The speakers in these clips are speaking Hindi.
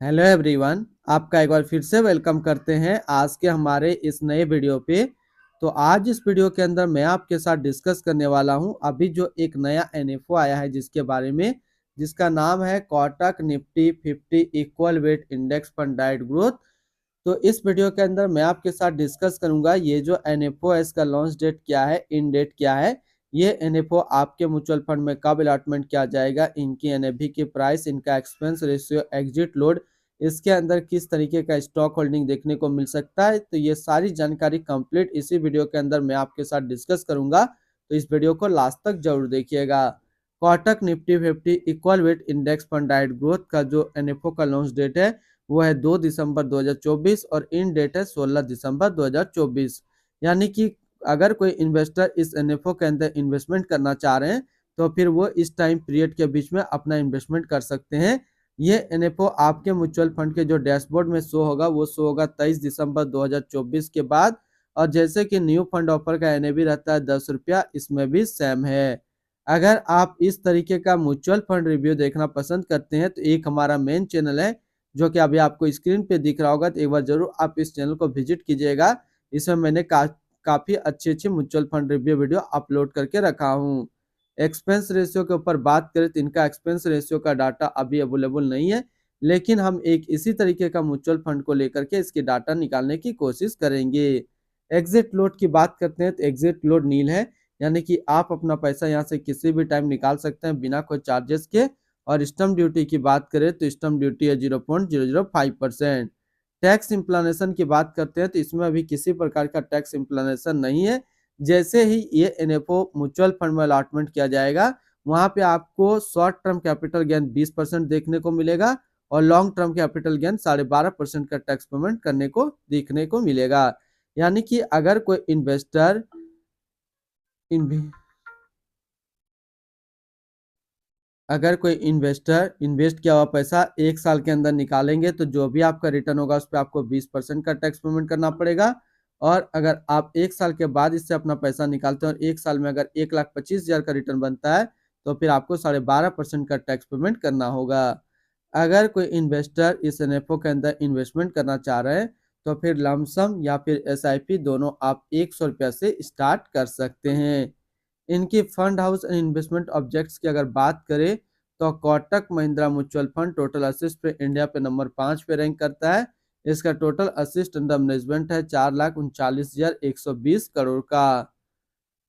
हेलो एवरीवन, आपका एक बार फिर से वेलकम करते हैं आज के हमारे इस नए वीडियो पे। तो आज इस वीडियो के अंदर मैं आपके साथ डिस्कस करने वाला हूं अभी जो एक नया एनएफओ आया है जिसके बारे में, जिसका नाम है Kotak Nifty 50 equal weight index fund diet growth. तो इस वीडियो के अंदर मैं आपके साथ डिस्कस करूंगा ये जो एनएफओ है इसका लॉन्च डेट क्या है, इन डेट क्या है, ये एनएफओ आपके म्यूचुअल फंड में कब अलॉटमेंट किया जाएगा, इनकी एनएफवी की प्राइस, इनका एक्सपेंस रेशियो, एग्जिट लोड, इसके अंदर किस तरीके का स्टॉक होल्डिंग देखने को मिल सकता है। तो ये सारी जानकारी कंप्लीट इसी वीडियो के अंदर मैं आपके साथ डिस्कस करूंगा, तो इस वीडियो को लास्ट तक जरूर देखिएगा। Kotak Nifty 50 equal weight index fund diet growth का जो एनएफओ का लॉन्च डेट है वो है 2 दिसंबर 2024 और इन डेट है 16 दिसंबर 2024। यानी कि अगर कोई इन्वेस्टर इस एनएफओ के अंदर इन्वेस्टमेंट करना चाह रहे हैं तो फिर वो इस टाइम पीरियड के बीच में अपना इन्वेस्टमेंट कर सकते हैं। ये एनएफओ आपके म्यूचुअल फंड के जो डैशबोर्ड में शो होगा वो शो होगा 23 दिसंबर 2024 के बाद। और जैसे कि न्यू फंड ऑफर का एनएवी रहता है 10 रुपया, इसमें भी सेम है। अगर आप इस तरीके का म्यूचुअल फंड रिव्यू देखना पसंद करते हैं तो एक हमारा मेन चैनल है जो कि अभी आपको स्क्रीन पे दिख रहा होगा, तो एक बार जरूर आप इस चैनल को विजिट कीजिएगा। इसमें मैंने काफी अच्छी अच्छी mutual fund review video upload करके रखा हूँ। एक्सपेंस रेशियो के ऊपर बात करें तो इनका एक्सपेंस रेशियो का डाटा अभी अवेलेबल नहीं है, लेकिन हम एक इसी तरीके का म्यूचुअल फंड को लेकर के इसकी डाटा निकालने की कोशिश करेंगे। एग्जिट लोड की बात करते हैं तो एग्जिट लोड नील है, यानी कि आप अपना पैसा यहाँ से किसी भी टाइम निकाल सकते हैं बिना कोई चार्जेस के। और स्टम्प ड्यूटी की बात करें तो स्टम्प ड्यूटी है 0.005%। टैक्स इम्प्लानेशन की बात करते हैं तो इसमें अभी किसी प्रकार का टैक्स इम्प्लानेशन नहीं है। जैसे ही ये एनएफओ म्यूचुअल फंड में अलॉटमेंट किया जाएगा वहां पे आपको शॉर्ट टर्म कैपिटल गेन 20% देखने को मिलेगा और लॉन्ग टर्म कैपिटल गेन 12.5% का टैक्स पेमेंट करने को देखने को मिलेगा। यानी कि अगर कोई इन्वेस्टर इन्वेस्ट किया हुआ पैसा एक साल के अंदर निकालेंगे तो जो भी आपका रिटर्न होगा उस पर आपको 20% का टैक्स पेमेंट करना पड़ेगा। और अगर आप एक साल के बाद इससे अपना पैसा निकालते हैं और एक साल में अगर 1,25,000 का रिटर्न बनता है तो फिर आपको 12.5% का टैक्स पेमेंट करना होगा। अगर कोई इन्वेस्टर इस एनएफओ के अंदर इन्वेस्टमेंट करना चाह रहे हैं तो फिर लमसम या फिर एसआईपी दोनों आप 100 रुपया से स्टार्ट कर सकते हैं। इनकी fund house and investment objects की अगर बात करें तो Kotak Mahindra mutual fund total assist पे इंडिया पे नंबर 5 पे रैंक करता है। इसका टोटल असिस्ट अंडर मैनेजमेंट है 4,39,120 करोड़ का।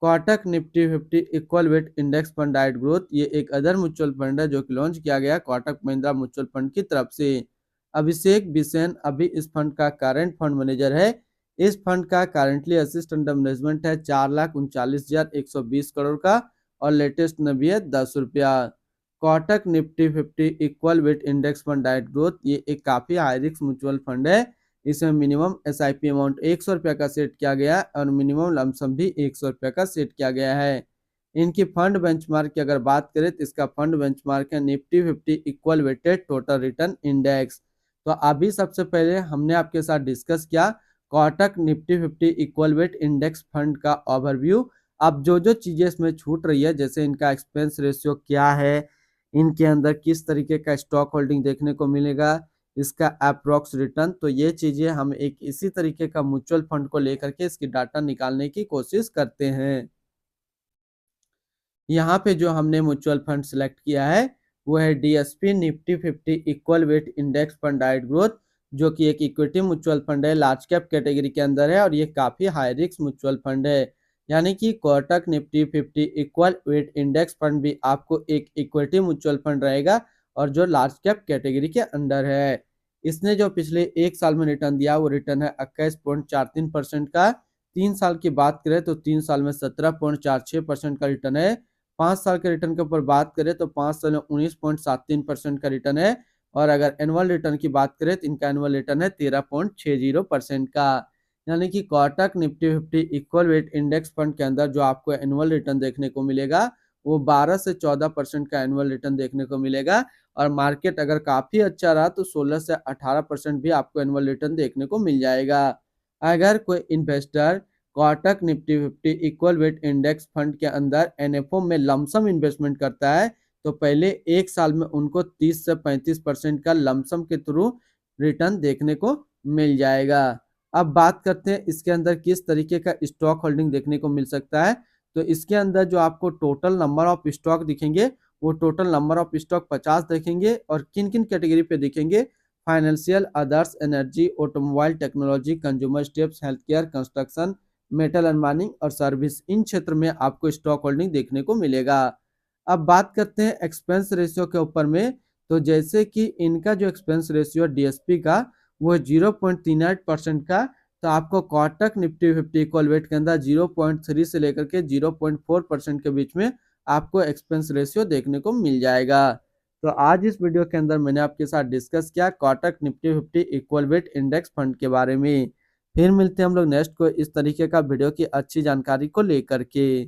Kotak Nifty 50 equal weight index fund diet growth ये एक अदर म्यूचुअल फंड है जो कि लॉन्च किया गया कोटक महिंद्रा म्यूचुअल फंड की तरफ से। अभिषेक बिसेन अभी इस फंड का करंट फंड मैनेजर है। इस फंड का करंटली असिस्ट अंडर मैनेजमेंट है 4,39,120 करोड़ का और लेटेस्ट में भी है 10 रुपया। Kotak Nifty 50 equal weight index fund diet growth ये एक काफी हाई रिस्क म्यूचुअल फंड है। इसमें मिनिमम एसआईपी अमाउंट 100 रुपया का सेट किया गया है और मिनिमम लमसम भी 100 रुपया का सेट किया गया है। इनकी फंड बेंचमार्क की अगर बात करें तो इसका फंड बेंचमार्क है Nifty 50 equal weighted total return index. तो अभी सबसे पहले हमने आपके साथ डिस्कस किया Kotak Nifty 50 equal weight index fund का ओवरव्यू। अब जो जो चीजें इसमें छूट रही है, जैसे इनका एक्सपेंस रेशियो क्या है, इनके अंदर किस तरीके का स्टॉक होल्डिंग देखने को मिलेगा, इसका अप्रोक्स रिटर्न, तो ये चीजें हम एक इसी तरीके का म्यूचुअल फंड को लेकर के इसकी डाटा निकालने की कोशिश करते हैं। यहाँ पे जो हमने म्यूचुअल फंड सिलेक्ट किया है वो है DSP Nifty 50 equal weight index fund diet growth, जो कि एक इक्विटी म्यूचुअल फंड है, लार्ज कैप कैटेगरी के अंदर है और ये काफी हाई रिस्क म्यूचुअल फंड है। यानी कि Kotak Nifty 50 equal weight index fund भी आपको एक इक्विटी म्यूचुअल फंड रहेगा और जो लार्ज कैप कैटेगरी के अंडर है। इसने जो पिछले एक साल में रिटर्न दिया वो रिटर्न है 21.43% का। 3 साल की बात करें तो 3 साल में 17.46% का रिटर्न है। 5 साल के रिटर्न के ऊपर बात करें तो 5 साल में 19.73% का रिटर्न है। और अगर एनुअल रिटर्न की बात करें तो इनका एनुअल रिटर्न है 13.60% का। यानी कि Kotak Nifty 50 equal weight index fund के अंदर जो आपको एनुअल रिटर्न देखने को मिलेगा वो 12 से 14% का एनुअल रिटर्न देखने को मिलेगा। और मार्केट अगर काफी अच्छा रहा तो 16 से 18% भी आपको एनुअल रिटर्न देखने को मिल जाएगा। अगर कोई investor Kotak Nifty 50 equal weight index fund के अंदर एनएफओ में लमसम इन्वेस्टमेंट करता है तो पहले एक साल में उनको 30 से 35% का लमसम के थ्रू रिटर्न देखने को मिल जाएगा। अब बात करते हैं इसके अंदर किस तरीके का स्टॉक होल्डिंग देखने को मिल सकता है। तो इसके अंदर जो आपको टोटल नंबर ऑफ स्टॉक दिखेंगे वो टोटल नंबर ऑफ स्टॉक 50 देखेंगे और किन किन कैटेगरी पे दिखेंगे, financial, others, energy, automobile, technology, consumer steps, health care, construction, metal and mining और सर्विस। इन क्षेत्र में आपको स्टॉक होल्डिंग देखने को मिलेगा। अब बात करते हैं एक्सपेंस रेशियो के ऊपर में। तो जैसे कि इनका जो एक्सपेंस रेशियो डीएसपी का वो 0.38% का, तो आपको कोटक निफ्टी 50 इक्वल वेट के अंदर 0.3 से लेकर के 0.4% के बीच में आपको एक्सपेंस रेशियो देखने को मिल जाएगा। तो आज इस वीडियो के अंदर मैंने आपके साथ डिस्कस किया Kotak Nifty 50 equal weight index fund के बारे में। फिर मिलते हैं हम लोग नेक्स्ट को इस तरीके का वीडियो की अच्छी जानकारी को लेकर के।